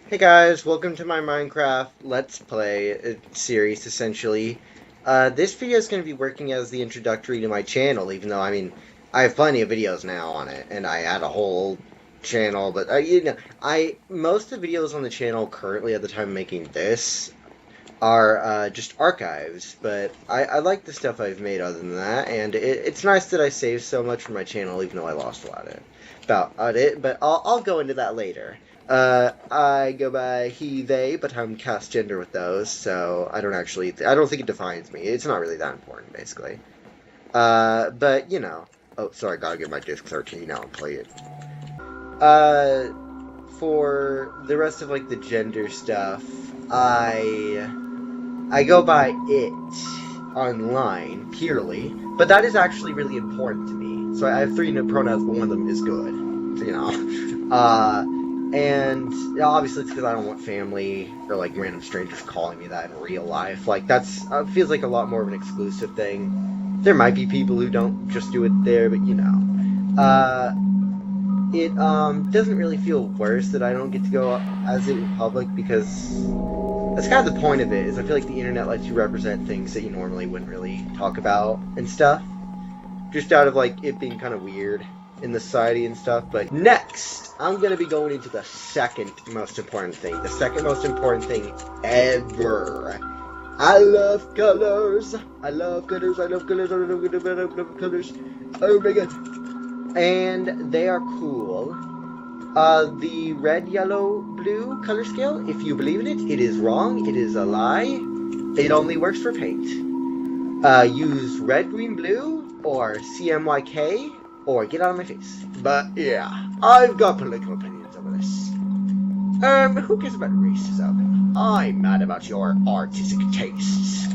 Hey guys, welcome to my Minecraft Let's Play series, essentially. This video is going to be working as the introductory to my channel, even though, I have plenty of videos now on it, and I had a whole channel, but, most of the videos on the channel currently at the time of making this are, just archives, but I like the stuff I've made other than that, and it's nice that I saved so much from my channel, even though I lost a lot of it. About it, but I'll go into that later. I go by he, they, but I'm cast gender with those, so I don't think it defines me. It's not really that important, basically. But, oh, sorry, gotta get my disc 13 out and play it. For the rest of, the gender stuff, I go by it online, purely, but that is actually really important to me. So I have three pronouns, but one of them is good, and obviously it's because I don't want family or random strangers calling me that in real life. That's feels like a lot more of an exclusive thing. There might be people who don't just do it there, but it doesn't really feel worse that I don't get to go as it in public, because that's kind of the point of it. Is I feel like the internet lets you represent things that you normally wouldn't really talk about and stuff, just out of it being kind of weird in the society and stuff. But next, I'm going to be going into the second most important thing. The second most important thing ever. I love colors. I love colors. I love colors. I love colors. Oh my god. And they are cool. The red, yellow, blue color scale, if you believe in it, it is wrong. It is a lie. It only works for paint. Use red, green, blue, or CMYK, or get out of my face. But yeah, I've got political opinions over this. Who cares about racism? I'm mad about your artistic tastes.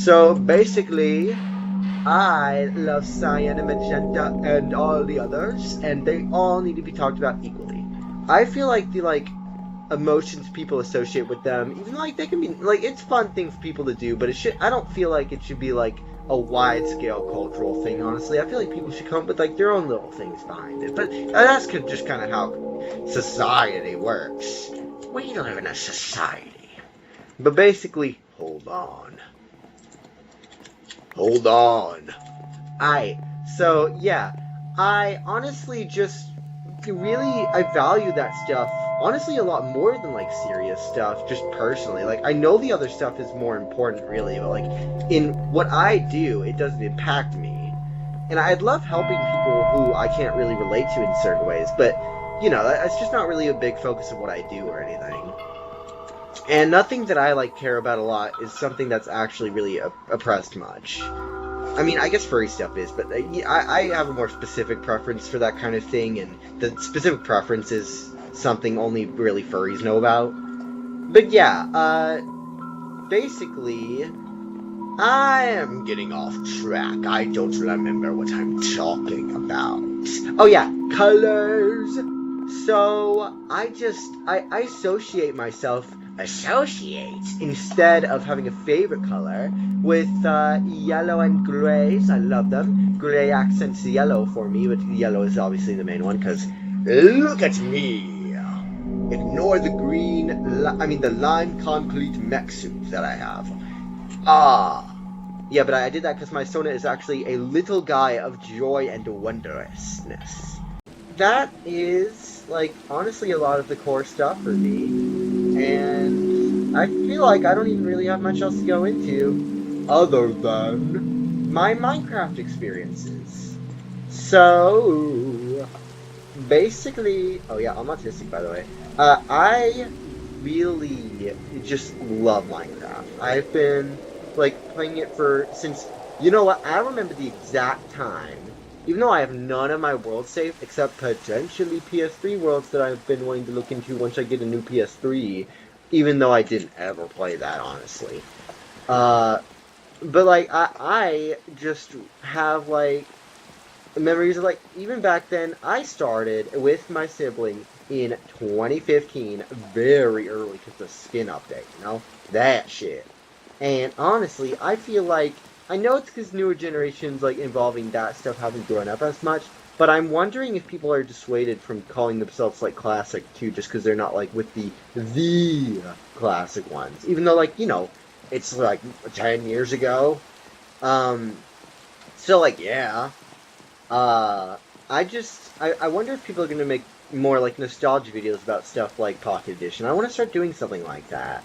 So basically, I love cyan and magenta and all the others, and they all need to be talked about equally. I feel like the emotions people associate with them, even they can be it's fun thing for people to do, but I don't feel like it should be a wide-scale cultural thing, honestly. I feel like people should come up with, their own little things behind it. But that's just kind of how society works. We live in a society. But basically, hold on. So, yeah. I honestly I value that stuff, honestly, a lot more than, serious stuff, just personally. I know the other stuff is more important, really, but, in what I do, it doesn't impact me. And I'd love helping people who I can't really relate to in certain ways, but, that's just not really a big focus of what I do or anything. And nothing that I, care about a lot is something that's actually really oppressed much. I guess furry stuff is, but I have a more specific preference for that kind of thing, and the specific preference is something only really furries know about. But yeah, basically, I am getting off track. I don't remember what I'm talking about. Oh yeah, colors! So, I associate myself, instead of having a favorite color, with yellow and grays. I love them. Gray accents yellow for me, but yellow is obviously the main one, because look at me! Ignore the green, the lime concrete mech suit that I have. Yeah, but I did that because my Sona is actually a little guy of joy and wondrousness. That is, honestly a lot of the core stuff for me. And I feel like I don't even really have much else to go into other than my Minecraft experiences. So, basically, oh yeah, I'm autistic, by the way. I really just love Minecraft. I've been, playing it since, you know what, I remember the exact time, even though I have none of my worlds saved, except potentially PS3 worlds that I've been wanting to look into once I get a new PS3, even though I didn't ever play that, honestly. But, I just have, memories of, even back then, I started with my sibling in 2015, very early, because the skin update, that shit. And honestly, I feel I know it's because newer generations, involving that stuff haven't grown up as much, But I'm wondering if people are dissuaded from calling themselves like classic too, just because they're not like with the classic ones. Even though like it's like 10 years ago. Um, still like yeah. Uh, I wonder if people are gonna make more like nostalgia videos about stuff like Pocket Edition. I want to start doing something like that.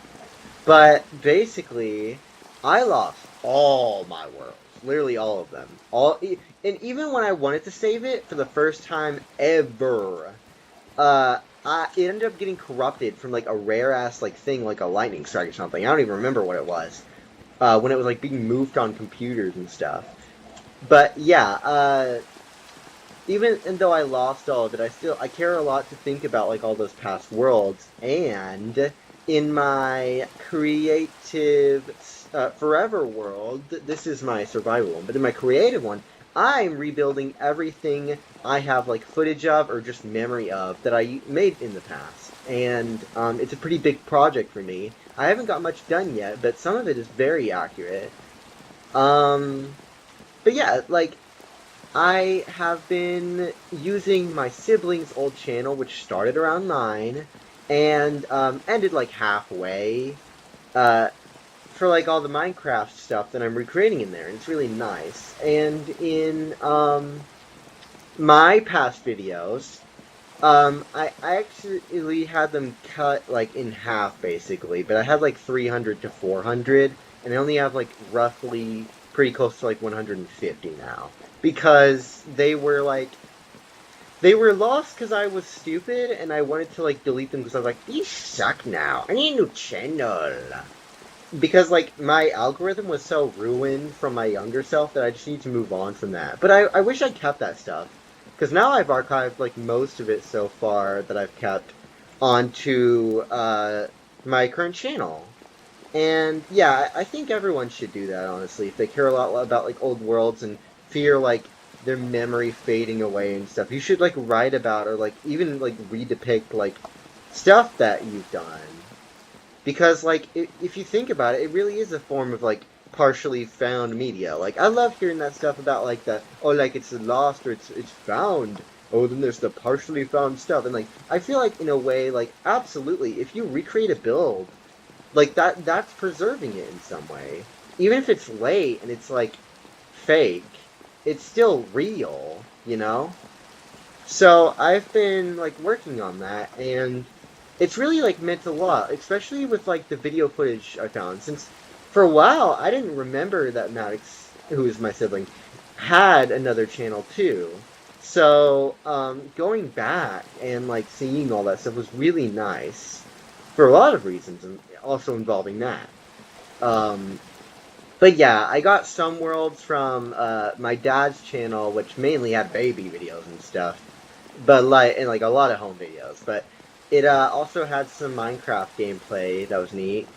But basically, I lost all my worlds, literally all of them. And even when I wanted to save it for the first time ever, it ended up getting corrupted from like a rare ass like thing, like a lightning strike or something. I don't even remember what it was. When it was like being moved on computers and stuff. But yeah, even though I lost all of it, I care a lot to think about like all those past worlds. And in my creative forever world, this is my survival one. But in my creative one, I'm rebuilding everything I have like footage of or just memory of that I made in the past. And it's a pretty big project for me. I haven't got much done yet, but some of it is very accurate. But yeah, like I have been using my siblings' old channel, which started around mine, and ended like halfway, uh, for like all the Minecraft stuff that I'm recreating in there, and it's really nice. And in my past videos, I actually had them cut like in half basically, but I had like 300 to 400, and I only have like roughly pretty close to like 150 now because they were lost because I was stupid and I wanted to like delete them because I was like, these suck now. I need a new channel. Because like my algorithm was so ruined from my younger self that I just need to move on from that. But I wish I kept that stuff. Because now I've archived like most of it so far that I've kept onto my current channel. And yeah, I think everyone should do that, honestly, if they care a lot about like old worlds and fear like their memory fading away and stuff. You should like write about or like even like redepict like stuff that you've done. Because like if you think about it, it really is a form of like partially found media. Like I love hearing that stuff about like like it's lost or it's found. Oh, then there's the partially found stuff. And like I feel like in a way like absolutely if you recreate a build like that's preserving it in some way. Even if it's late and it's like fake, it's still real, you know? So I've been like working on that and it's really like meant a lot, especially with like the video footage I found. Since for a while I didn't remember that Maddox, who is my sibling, had another channel too. So going back and like seeing all that stuff was really nice for a lot of reasons, and also involving that. But yeah, I got some worlds from my dad's channel, which mainly had baby videos and stuff, but like and like a lot of home videos. But it also had some Minecraft gameplay that was neat,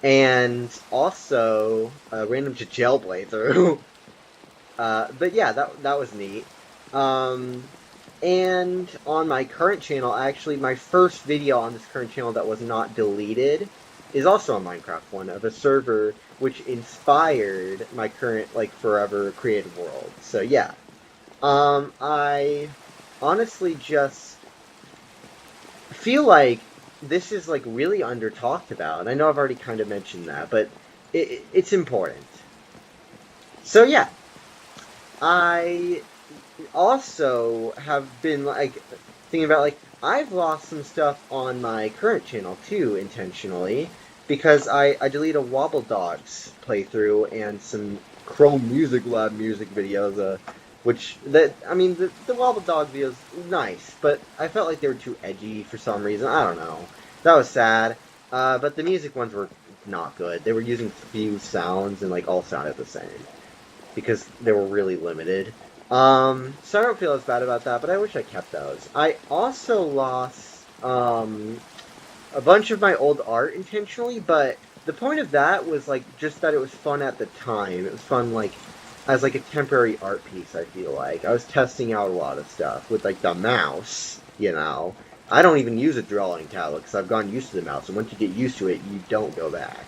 and also a random jail playthrough. But yeah, that was neat. And on my current channel, actually, my first video on this current channel that was not deleted is also a Minecraft one of a server which inspired my current, like, forever creative world. So, yeah. I honestly just feel like this is, like, really under-talked about. And I know I've already kind of mentioned that, but it's important. So, yeah. I also have been like thinking about like I've lost some stuff on my current channel too intentionally because I deleted a Wobble Dogs playthrough and some Chrome Music Lab music videos which I mean the Wobble Dog videos nice but I felt like they were too edgy for some reason. I don't know, that was sad. But the music ones were not good. They were using few sounds and like all sounded the same because they were really limited. So I don't feel as bad about that, but I wish I kept those. I also lost a bunch of my old art intentionally, but the point of that was like just that it was fun at the time. It was fun like as like a temporary art piece, I feel like. I was testing out a lot of stuff with like the mouse, you know. I don't even use a drawing tablet because I've gotten used to the mouse, and once you get used to it, you don't go back.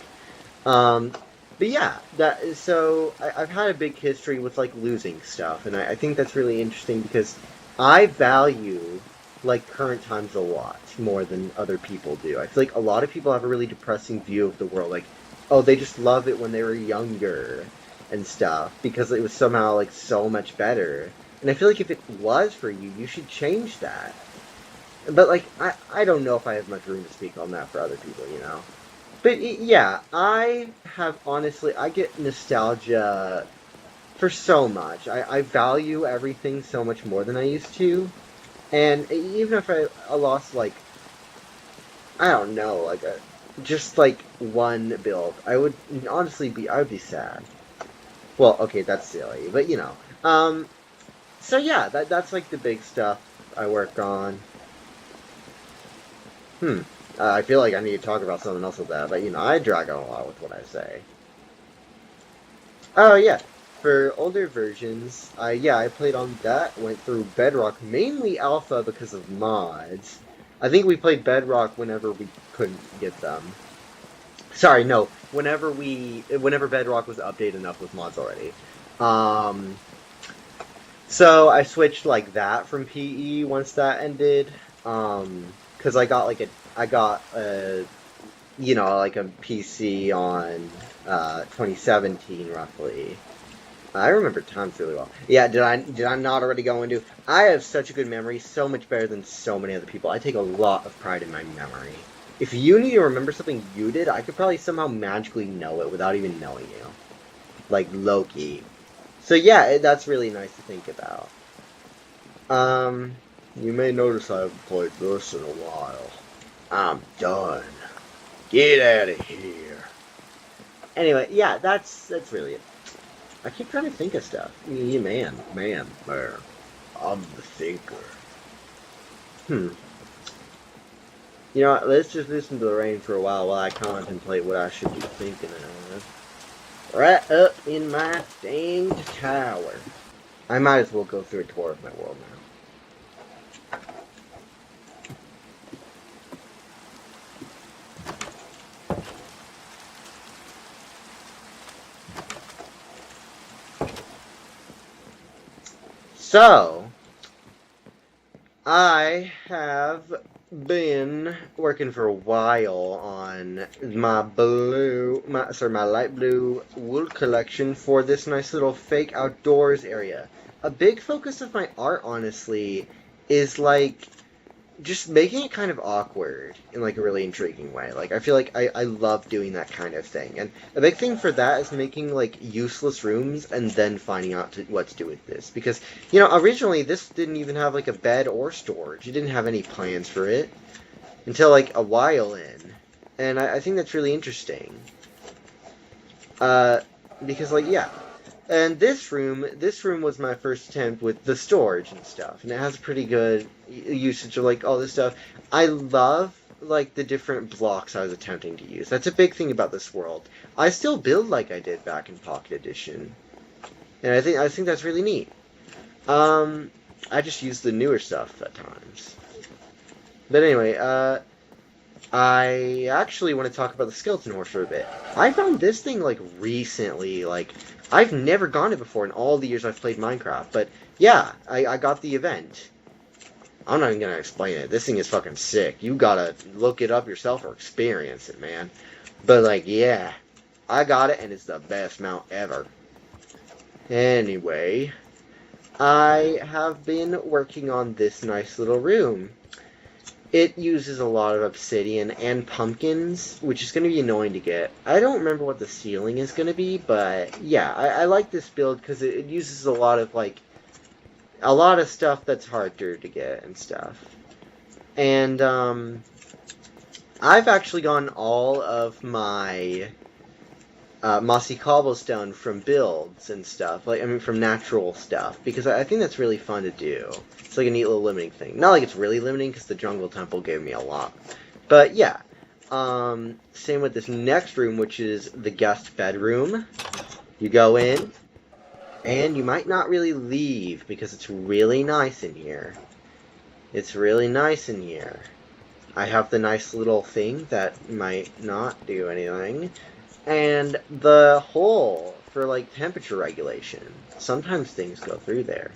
But yeah, I've had a big history with like losing stuff, and I think that's really interesting because I value like current times a lot more than other people do. I feel like a lot of people have a really depressing view of the world, like, oh, they just love it when they were younger and stuff because it was somehow like so much better. And I feel like if it was for you, you should change that. But like, I don't know if I have much room to speak on that for other people, you know. But yeah, I have honestly, I get nostalgia for so much. I value everything so much more than I used to. And even if I lost, like, I don't know, like, just like one build, I would honestly I would be sad. Well, okay, that's silly, but you know. So yeah, that's like the big stuff I work on. Hmm. I feel like I need to talk about something else with that, but you know, I drag on a lot with what I say. Oh yeah, for older versions, I played on that. Went through Bedrock, mainly Alpha because of mods. I think we played Bedrock whenever we couldn't get them. Sorry, no, whenever Bedrock was updated enough with mods already. Um, so I switched like that from PE once that ended. Because I got a you know, like a PC on 2017 roughly. I remember times really well. Yeah, did I not already go into? I have such a good memory, so much better than so many other people. I take a lot of pride in my memory. If you need to remember something you did, I could probably somehow magically know it without even knowing you. Like Loki. So yeah, that's really nice to think about. Um, you may notice I haven't played this in a while. I'm done. Get out of here. Anyway, yeah, that's really it. I keep trying to think of stuff. Yeah, man, there. I'm the thinker. Hmm. You know what, let's just listen to the rain for a while I contemplate what I should be thinking of. Right up in my danged tower. I might as well go through a tour of my world now. So, I have been working for a while on my light blue wool collection for this nice little fake outdoors area. A big focus of my art, honestly, is like just making it kind of awkward in like a really intriguing way. Like I feel like I love doing that kind of thing. And a big thing for that is making like useless rooms and then finding out what to do with this. Because, you know, originally this didn't even have like a bed or storage. You didn't have any plans for it until like a while in. And I think that's really interesting. Uh, because like yeah, and this room was my first attempt with the storage and stuff, and it has pretty good usage of like all this stuff. I love like the different blocks I was attempting to use. That's a big thing about this world. I still build like I did back in Pocket Edition, and I think that's really neat. Um, I just use the newer stuff at times. But anyway, I actually want to talk about the skeleton horse for a bit. I found this thing like recently. Like I've never gone it before in all the years I've played Minecraft. But yeah, I got the event. I'm not even gonna explain it. This thing is fucking sick. You gotta look it up yourself or experience it, man. But like, yeah, I got it and it's the best mount ever. Anyway, I have been working on this nice little room. It uses a lot of obsidian and pumpkins, which is going to be annoying to get. I don't remember what the ceiling is going to be, but yeah, I like this build because it uses a lot of like a lot of stuff that's harder to get and stuff. And I've actually gotten all of my mossy cobblestone from builds and stuff, like I mean from natural stuff, because I think that's really fun to do. It's like a neat little limiting thing. Not like it's really limiting, because the jungle temple gave me a lot. But yeah, same with this next room, which is the guest bedroom. You go in, and you might not really leave, because it's really nice in here. It's really nice in here. I have the nice little thing that might not do anything. And the hole for, like, temperature regulation. Sometimes things go through there.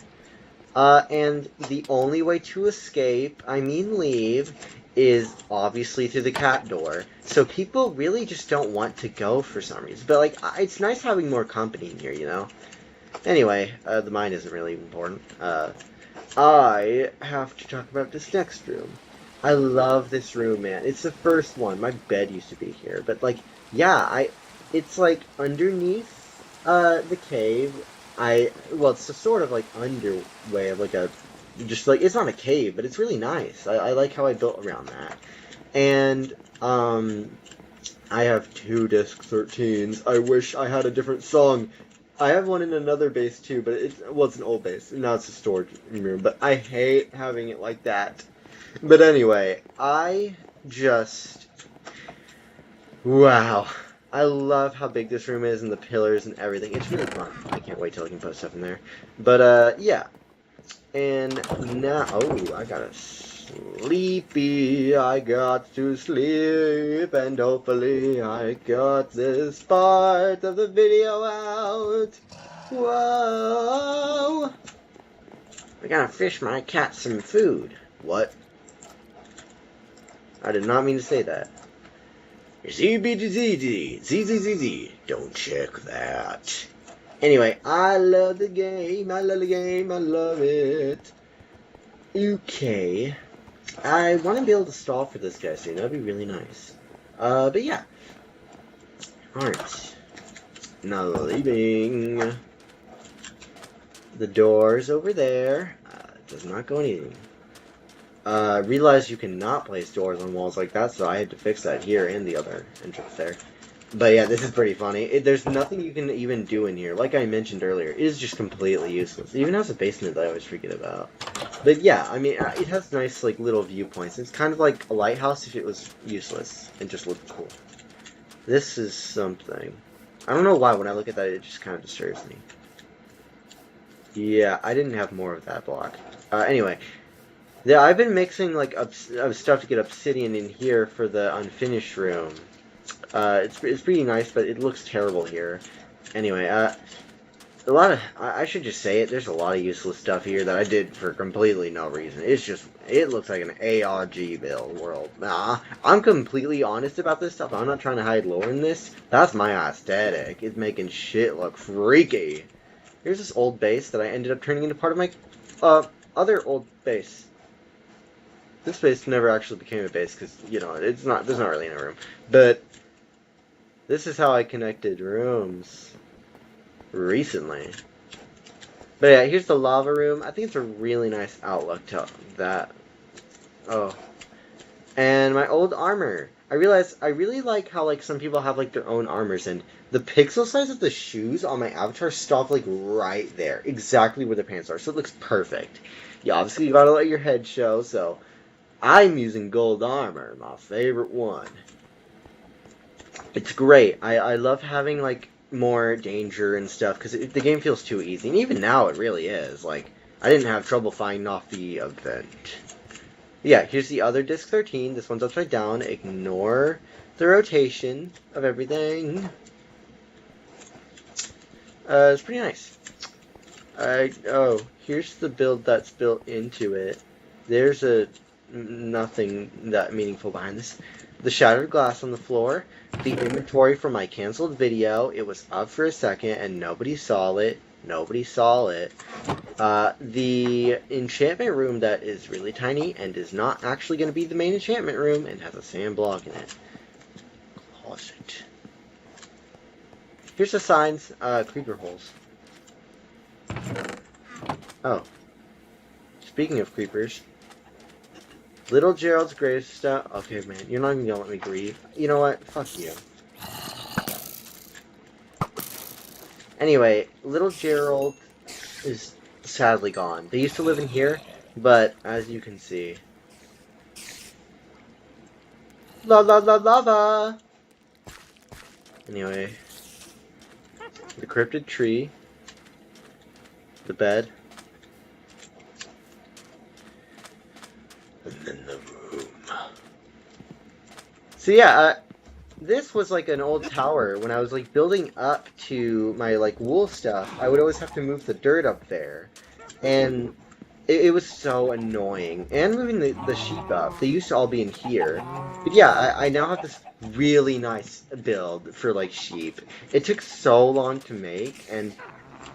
And the only way to escape, I mean leave, is obviously through the cat door. So people really just don't want to go for some reason. But, like, it's nice having more company in here, you know? Anyway, the mine isn't really important. I have to talk about this next room. I love this room, man. It's the first one. My bed used to be here. But, like, yeah, it's, like, underneath, the cave. Well, it's a sort of, like, underway of, like, just, like, it's not a cave, but it's really nice. I like how I built around that. And, I have 2 Disc 13s. I wish I had a different song. I have one in another base too, but it's an old base. Now it's a storage room, but I hate having it like that. But anyway, wow. I love how big this room is and the pillars and everything. It's really fun. I can't wait till I can put stuff in there. But, yeah. And now, oh, I got sleepy. I got to sleep, and hopefully I got this part of the video out. Whoa! I gotta fish my cat some food. What? I did not mean to say that. ZBZZ. Don't check that. Anyway, I love the game. I love the game. I love it. Okay. I want to be able to stall for this guy soon. That'd be really nice. But yeah. Alright. Now leaving. The door's over there. It does not go anything. Realize you cannot place doors on walls like that, so I had to fix that here and the other entrance there. But yeah, this is pretty funny. There's nothing you can even do in here. Like I mentioned earlier, it is just completely useless. It even has a basement that I always forget about. But yeah, I mean, it has nice, like, little viewpoints. It's kind of like a lighthouse if it was useless and just looked cool. This is something. I don't know why when I look at that, it just kind of disturbs me. Yeah, I didn't have more of that block. Anyway. Yeah, I've been mixing, like, stuff to get obsidian in here for the unfinished room. It's pretty nice, but it looks terrible here. Anyway, I should just say it, there's a lot of useless stuff here that I did for completely no reason. It looks like an ARG build world. Nah, I'm completely honest about this stuff. I'm not trying to hide lore in this. That's my aesthetic. It's making shit look freaky. Here's this old base that I ended up turning into part of my, other old base. This base never actually became a base because, you know, there's not really a room. But this is how I connected rooms recently. But yeah, here's the lava room. I think it's a really nice outlook to that. Oh. And my old armor. I realized I really like how, like, some people have, like, their own armors, and the pixel size of the shoes on my avatar stop, like, right there. Exactly where the pants are, so it looks perfect. Yeah, obviously you gotta let your head show, so I'm using gold armor, my favorite one. It's great. I love having, like, more danger and stuff, because the game feels too easy. And even now, it really is. Like, I didn't have trouble finding off the event. Yeah, here's the other Disc 13. This one's upside down. Ignore the rotation of everything. It's pretty nice. Oh, here's the build that's built into it. There's nothing that meaningful behind this. The shattered glass on the floor. The inventory from my canceled video. It was up for a second and nobody saw it. Nobody saw it. The enchantment room that is really tiny and is not actually going to be the main enchantment room and has a sand block in it. Closet. Here's the signs. Creeper holes. Oh. Speaking of creepers. Little Gerald's gravestone. Okay, man, you're not even gonna let me grieve. You know what? Fuck you. Anyway, Little Gerald is sadly gone. They used to live in here, but as you can see. Lava! Anyway. The cryptid tree. The bed. And then the room. So yeah, this was like an old tower. When I was like building up to my like wool stuff, I would always have to move the dirt up there. And it was so annoying. And moving the sheep up. They used to all be in here. But yeah, I now have this really nice build for like sheep. It took so long to make, and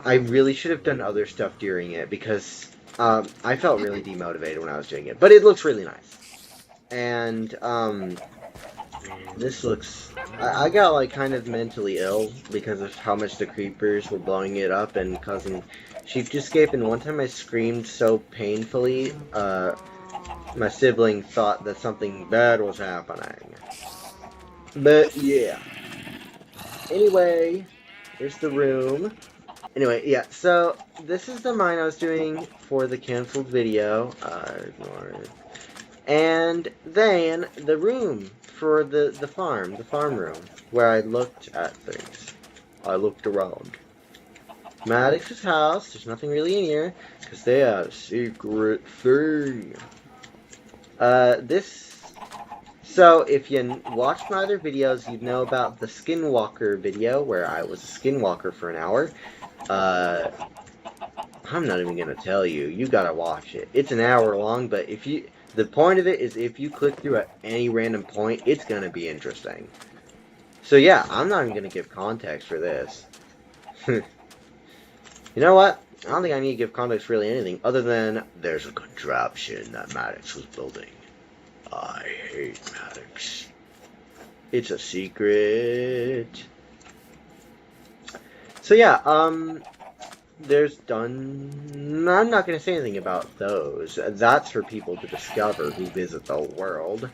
I really should have done other stuff during it because I felt really demotivated when I was doing it. But it looks really nice. And this looks... I got like kind of mentally ill because of how much the creepers were blowing it up and causing sheep to escape. And one time I screamed so painfully, my sibling thought that something bad was happening. But yeah. Anyway, here's the room. Anyway, yeah, so this is the mine I was doing for the canceled video. And then the room for the farm room, where I looked at things. I looked around. Maddox's house, there's nothing really in here, because they have a secret thing. So if you watched my other videos, you'd know about the Skinwalker video, where I was a Skinwalker for an hour. I'm not even gonna tell you. You gotta watch it. It's an hour long, but the point of it is if you click through at any random point, it's gonna be interesting. So yeah, I'm not even gonna give context for this. You know what? I don't think I need to give context for really anything other than there's a contraption that Maddox was building. I hate Maddox. It's a secret. So yeah, I'm not going to say anything about those. That's for people to discover who visit the world.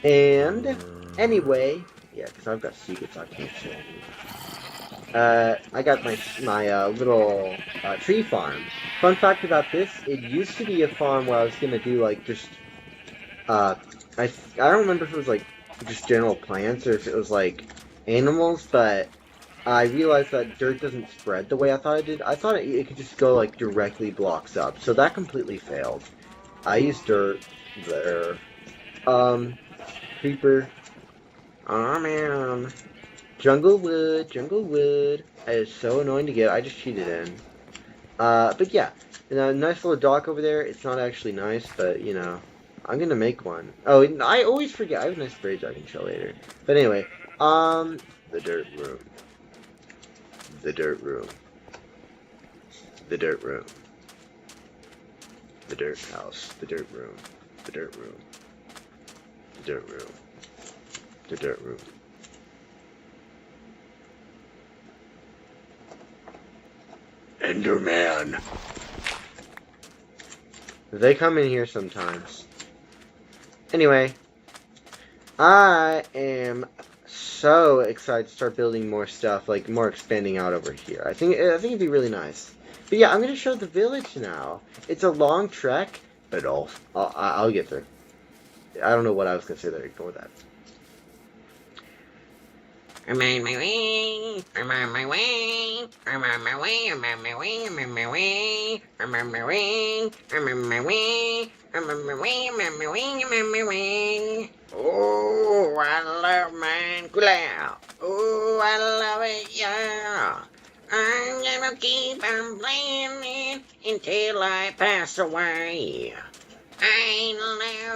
And, anyway, yeah, because I've got secrets I can't say. I got my little tree farm. Fun fact about this, it used to be a farm where I was going to do, like, just, I don't remember if it was, like, just general plants or if it was, like, animals, but I realized that dirt doesn't spread the way I thought it did. I thought it could just go, like, directly blocks up. So that completely failed. I used dirt there. Creeper. Aw, man. Jungle wood. It is so annoying to get. I just cheated in. But yeah. And a nice little dock over there. It's not actually nice, but, you know. I'm gonna make one. Oh, I always forget. I have a nice bridge I can show later. But anyway. The dirt room. The dirt room. The dirt room. The dirt house. The dirt room. The dirt room. The dirt room. The dirt room. Enderman. They come in here sometimes. Anyway, I am so excited to start building more stuff, like more expanding out over here. I think it'd be really nice. But yeah, I'm gonna show the village now. It's a long trek, but I'll get there. I don't know what I was gonna say there. Ignore that. I'm on my way. I'm on my way. I'm on my way. I'm on my way. I'm on my way. I'm on my way. I'm on my way. I'm on my way. I'm on my way. I'm on my way. Oh, I love Minecraft. Oh, I love it, yeah. I'm gonna keep on playing it until I pass away. I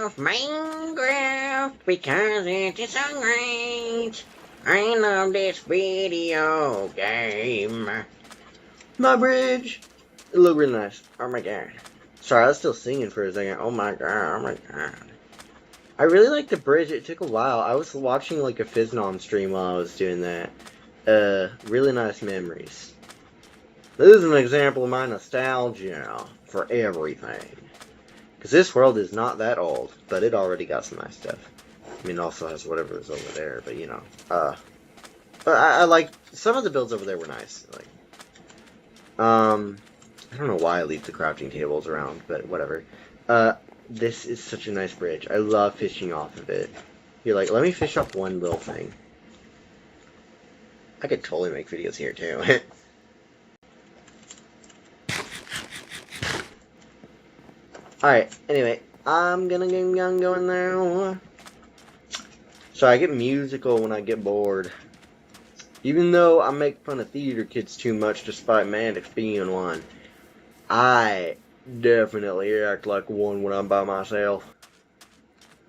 love Minecraft because it is so great. I love this video game. My bridge. It looked really nice. Oh my god. Sorry, I was still singing for a second. Oh my god. Oh my god. I really like the bridge. It took a while. I was watching like a Fiznom stream while I was doing that. Really nice memories. This is an example of my nostalgia for everything. Because this world is not that old, but it already got some nice stuff. I mean, it also has whatever is over there, but you know. But I like, some of the builds over there were nice. Like, I don't know why I leave the crafting tables around, but whatever. This is such a nice bridge. I love fishing off of it. You're like, let me fish off one little thing. I could totally make videos here too. Alright, anyway, I'm gonna get going now. So I get musical when I get bored. Even though I make fun of theater kids too much despite Maddox being one, I definitely act like one when I'm by myself.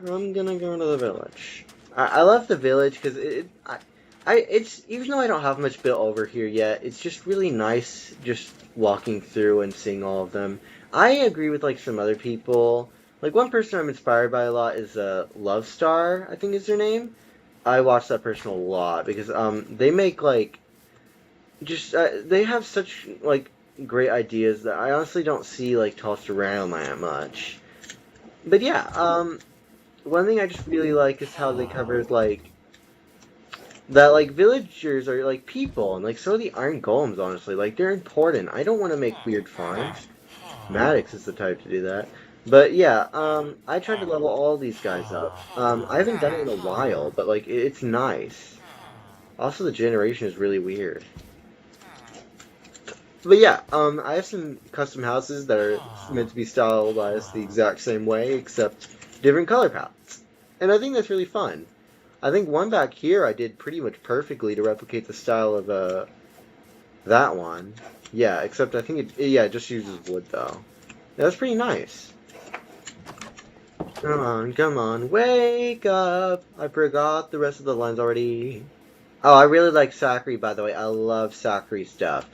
I'm gonna go to the village. I love the village because it's even though I don't have much built over here yet, it's just really nice just walking through and seeing all of them. I agree with like some other people. Like one person I'm inspired by a lot is Love Star, I think is their name. I watch that person a lot because they make like just they have such like great ideas that I honestly don't see like tossed around that much. But yeah, one thing I just really like is how they covered like that like villagers are like people and like so are the iron golems honestly. Like they're important. I don't want to make weird farms. Maddox is the type to do that. But yeah, I tried to level all these guys up. I haven't done it in a while, but like it's nice. Also the generation is really weird. But yeah, I have some custom houses that are meant to be stylized the exact same way, except different color palettes. And I think that's really fun. I think one back here I did pretty much perfectly to replicate the style of that one. Yeah, except I think it just uses wood though. Yeah, that's pretty nice. Come on, wake up! I forgot the rest of the lines already. Oh, I really like Sakri, by the way. I love Sakri stuff.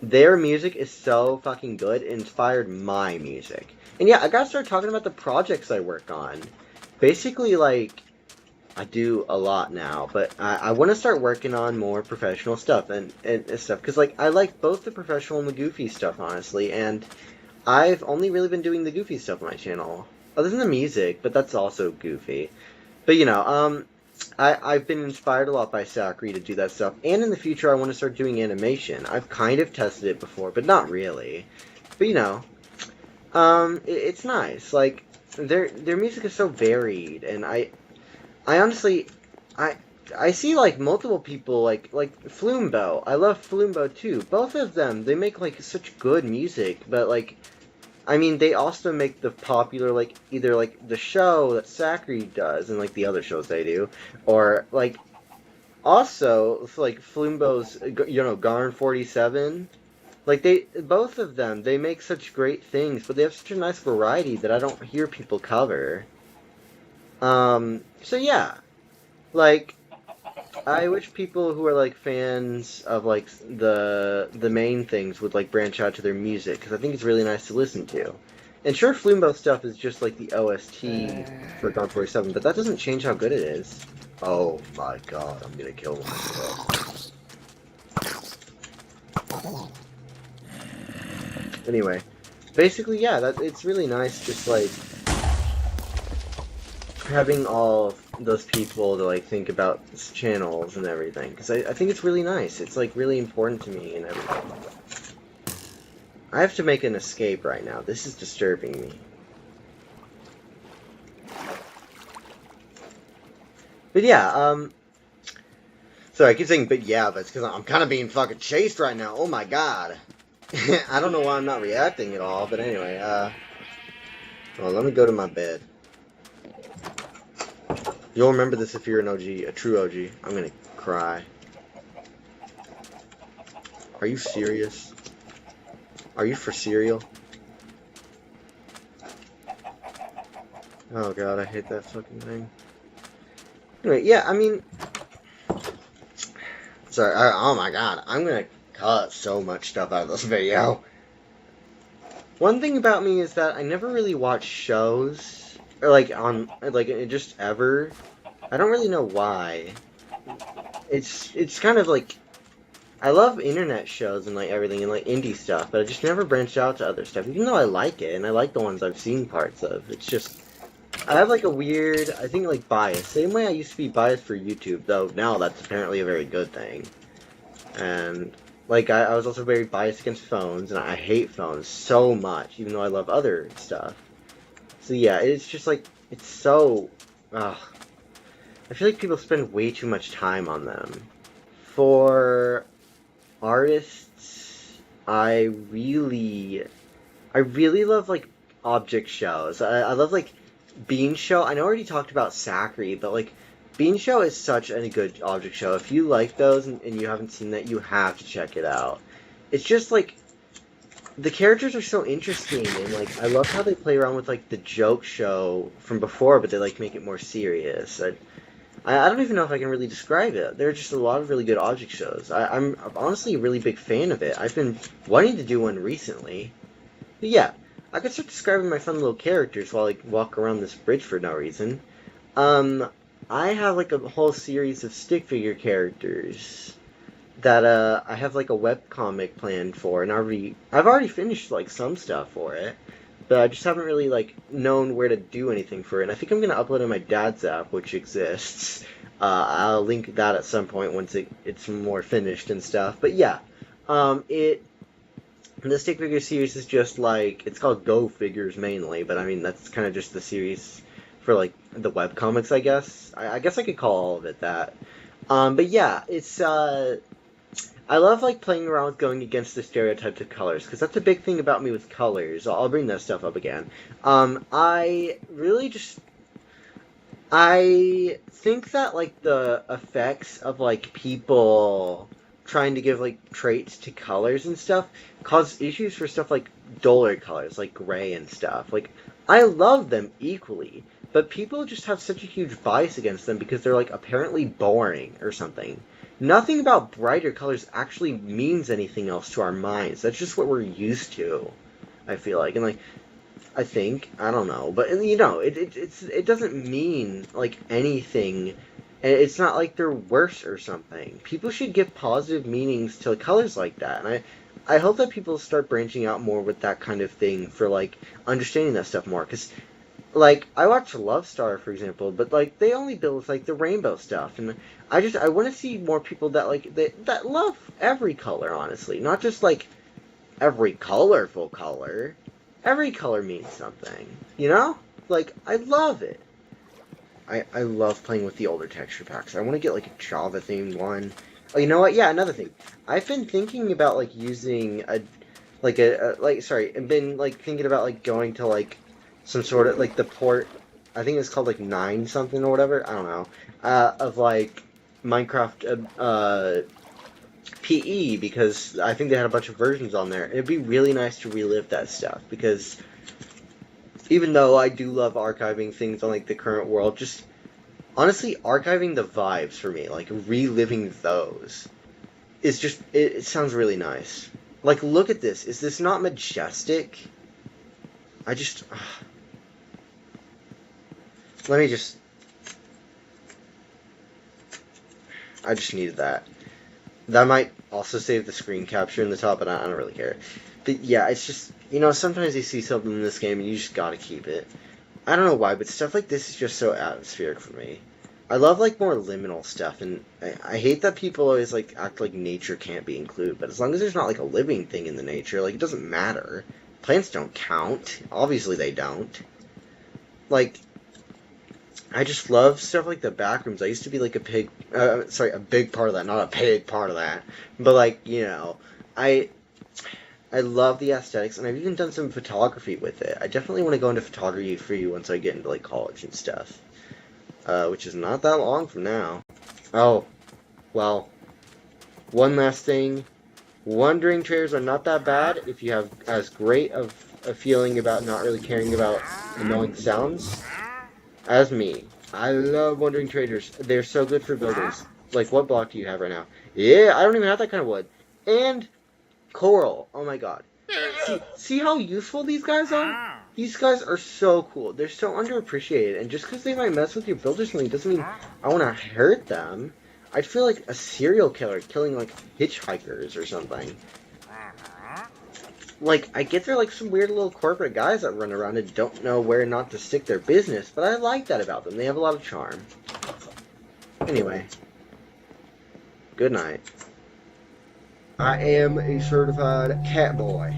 Their music is so fucking good. It inspired my music. And yeah, I gotta start talking about the projects I work on. Basically, like, I do a lot now, but I want to start working on more professional stuff and stuff. Because, like, I like both the professional and the goofy stuff, honestly. And I've only really been doing the goofy stuff on my channel. Other than the music, but that's also goofy. But, you know, I've been inspired a lot by Sakri to do that stuff, and in the future I want to start doing animation. I've kind of tested it before, but not really. But you know, it's nice. Like their music is so varied, and I honestly, I see like multiple people like Flumbo. I love Flumbo too. Both of them, they make like such good music, but like I mean, they also make the popular, like, either, like, the show that Sakri does and, like, the other shows they do, or, like, also, like, Flumbo's, you know, Garn 47, like, both of them, they make such great things, but they have such a nice variety that I don't hear people cover. So yeah, like, I wish people who are like fans of like the main things would like branch out to their music because I think it's really nice to listen to. And sure, Flumbo stuff is just like the OST for God 47, but that doesn't change how good it is. Oh my god, I'm gonna kill myself. Anyway, basically, yeah, it's really nice just like having all of those people to like think about channels and everything because I think it's really nice. It's like really important to me and everything. I have to make an escape right now. This is disturbing me. But yeah, sorry, I keep saying but yeah, but it's because I'm kind of being fucking chased right now. Oh my god. I don't know why I'm not reacting at all, but anyway, well, let me go to my bed. You'll remember this if you're an OG, a true OG. I'm gonna cry. Are you serious? Are you for cereal? Oh god, I hate that fucking thing. Anyway, yeah, I mean... Sorry, oh my god, I'm gonna cut so much stuff out of this video. One thing about me is that I never really watch shows, or like on, like just ever. I don't really know why. It's kind of like, I love internet shows and like everything and like indie stuff, but I just never branched out to other stuff, even though I like it, and I like the ones I've seen parts of. It's just, I have like a weird, I think like bias. Same way I used to be biased for YouTube, though now that's apparently a very good thing. And like I was also very biased against phones, and I hate phones so much, even though I love other stuff. So yeah, it's just like, it's so, I feel like people spend way too much time on them. For artists, I really love like object shows. I love like Bean Show. I know I already talked about Sakri, but like Bean Show is such a good object show. If you like those and you haven't seen that, you have to check it out. It's just like the characters are so interesting, and like I love how they play around with like the joke show from before, but they like make it more serious. I don't even know if I can really describe it. There are just a lot of really good object shows. I'm honestly a really big fan of it. I've been wanting to do one recently. But yeah, I could start describing my fun little characters while I walk around this bridge for no reason. I have like a whole series of stick figure characters that I have like a webcomic planned for, and I've already finished like some stuff for it. But I just haven't really, like, known where to do anything for it. And I think I'm going to upload it on my dad's app, which exists. I'll link that at some point once it's more finished and stuff. But yeah, the stick figure series is just, like, it's called Go Figures mainly. But, I mean, that's kind of just the series for, like, the webcomics, I guess. I guess I could call all of it that. But yeah, it's, I love, like, playing around with going against the stereotypes of colors, because that's a big thing about me with colors. I'll bring that stuff up again. I think that, like, the effects of, like, people trying to give, like, traits to colors and stuff cause issues for stuff like duller colors, like gray and stuff. Like, I love them equally, but people just have such a huge bias against them because they're, like, apparently boring or something. Nothing about brighter colors actually means anything else to our minds. That's just what we're used to, I feel like. And, like, I think, I don't know, but, you know, it doesn't mean, like, anything. It's not like they're worse or something. People should give positive meanings to colors like that. And I hope that people start branching out more with that kind of thing for, like, understanding that stuff more. Because, like, I watch Love Star, for example, but, like, they only build, like, the rainbow stuff. And I want to see more people that, like, that love every color, honestly. Not just, like, every colorful color. Every color means something, you know? Like, I love it. I love playing with the older texture packs. I want to get, like, a Java-themed one. Oh, you know what? Yeah, another thing. I've been thinking about, like, using I've been, like, thinking about, like, going to, like, some sort of, like, the port, I think it's called, like, 9 something or whatever, I don't know, of, like, Minecraft, PE, because I think they had a bunch of versions on there. It'd be really nice to relive that stuff, because even though I do love archiving things on, like, the current world, just, honestly, archiving the vibes for me, like, reliving those, is just, it sounds really nice. Like, look at this. Is this not majestic? I just needed that. That might also save the screen capture in the top, but I don't really care. But yeah, it's just, you know, sometimes you see something in this game and you just gotta keep it. I don't know why, but stuff like this is just so atmospheric for me. I love, like, more liminal stuff, and I hate that people always, like, act like nature can't be included, but as long as there's not, like, a living thing in the nature, like, it doesn't matter. Plants don't count. Obviously they don't. Like, I just love stuff like the backrooms. I used to be, like, a big part of that, not a big part of that. But, like, you know, I love the aesthetics, and I've even done some photography with it. I definitely want to go into photography for you once I get into, like, college and stuff. Which is not that long from now. Oh, well, one last thing. Wandering traders are not that bad if you have as great of a feeling about not really caring about annoying sounds as me. I love wandering traders. They're so good for builders. Like, what block do you have right now? Yeah, I don't even have that kind of wood. And coral. Oh my god. See how useful these guys are? These guys are so cool. They're so underappreciated. And just because they might mess with your build or something doesn't mean I want to hurt them. I'd feel like a serial killer killing, like, hitchhikers or something. Like, I get they're, like, some weird little corporate guys that run around and don't know where not to stick their business, but I like that about them. They have a lot of charm. Anyway. Good night. I am a certified cat boy.